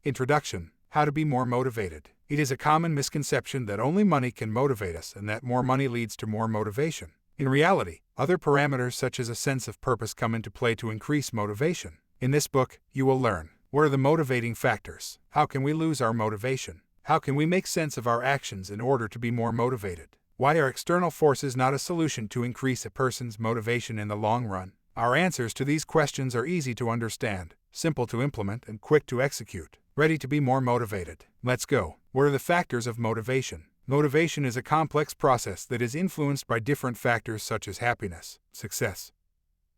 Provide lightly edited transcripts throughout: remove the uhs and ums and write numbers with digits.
Introduction: How to be more motivated. It is a common misconception that only money can motivate us and that more money leads to more motivation. In reality, other parameters such as a sense of purpose come into play to increase motivation. In this book, you will learn: what are the motivating factors? How can we lose our motivation? How can we make sense of our actions in order to be more motivated? Why are external forces not a solution to increase a person's motivation in the long run? Our answers to these questions are easy to understand, simple to implement, and quick to execute. Ready to be more motivated? Let's go. What are the factors of motivation? Motivation is a complex process that is influenced by different factors such as happiness, success,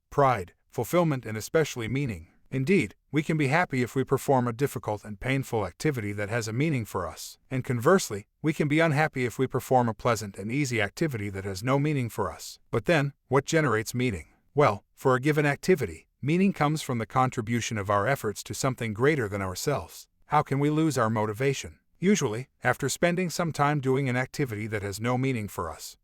pride, fulfillment, and especially meaning. Indeed, we can be happy if we perform a difficult and painful activity that has a meaning for us, and conversely, we can be unhappy if we perform a pleasant and easy activity that has no meaning for us. But then, what generates meaning? Well, for a given activity, meaning comes from the contribution of our efforts to something greater than ourselves. How can we lose our motivation? Usually, after spending some time doing an activity that has no meaning for us,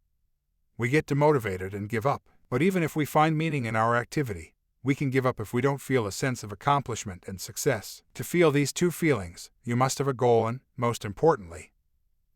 we get demotivated and give up. But even if we find meaning in our activity, we can give up if we don't feel a sense of accomplishment and success. To feel these two feelings, you must have a goal and, most importantly,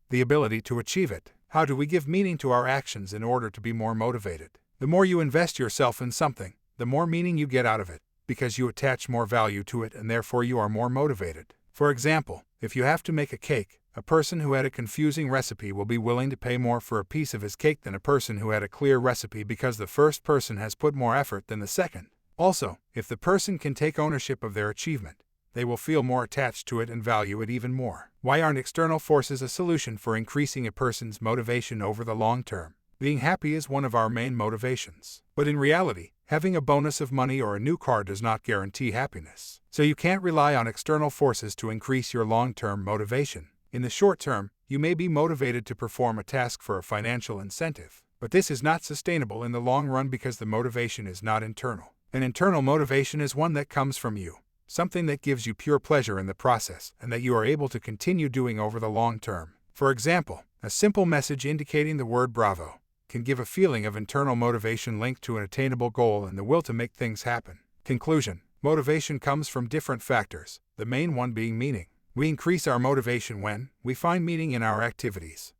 the ability to achieve it. How do we give meaning to our actions in order to be more motivated? The more you invest yourself in something, the more meaning you get out of it, because you attach more value to it and therefore you are more motivated. For example, if you have to make a cake, a person who had a confusing recipe will be willing to pay more for a piece of his cake than a person who had a clear recipe because the first person has put more effort than the second. Also, if the person can take ownership of their achievement, they will feel more attached to it and value it even more. Why aren't external forces a solution for increasing a person's motivation over the long term? Being happy is one of our main motivations. But in reality, having a bonus of money or a new car does not guarantee happiness. So you can't rely on external forces to increase your long-term motivation. In the short term, you may be motivated to perform a task for a financial incentive. But this is not sustainable in the long run because the motivation is not internal. An internal motivation is one that comes from you, something that gives you pure pleasure in the process and that you are able to continue doing over the long term. For example, a simple message indicating the word bravo can give a feeling of internal motivation linked to an attainable goal and the will to make things happen. Conclusion: motivation comes from different factors, the main one being meaning. We increase our motivation when we find meaning in our activities,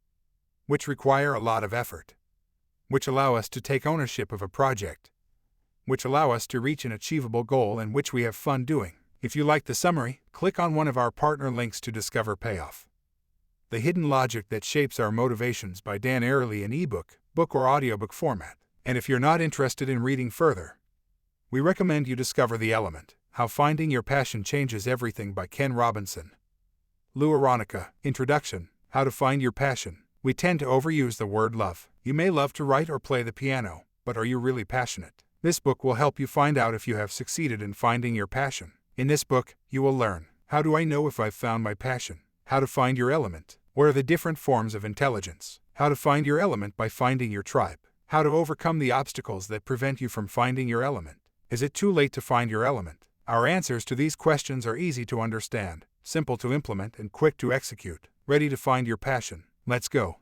which require a lot of effort, which allow us to take ownership of a project, which allow us to reach an achievable goal and which we have fun doing. If you like the summary, click on one of our partner links to discover Payoff, The Hidden Logic That Shapes Our Motivations by Dan Ariely in ebook, book or audiobook format. And if you're not interested in reading further, we recommend you discover The Element, How Finding Your Passion Changes Everything by Ken Robinson. Lou Aronica, Introduction, How to Find Your Passion. We tend to overuse the word love. You may love to write or play the piano, but are you really passionate? This book will help you find out if you have succeeded in finding your passion. In this book, you will learn: how do I know if I've found my passion? How to find your element. What are the different forms of intelligence? How to find your element by finding your tribe. How to overcome the obstacles that prevent you from finding your element. Is it too late to find your element? Our answers to these questions are easy to understand, simple to implement, and quick to execute. Ready to find your passion? Let's go.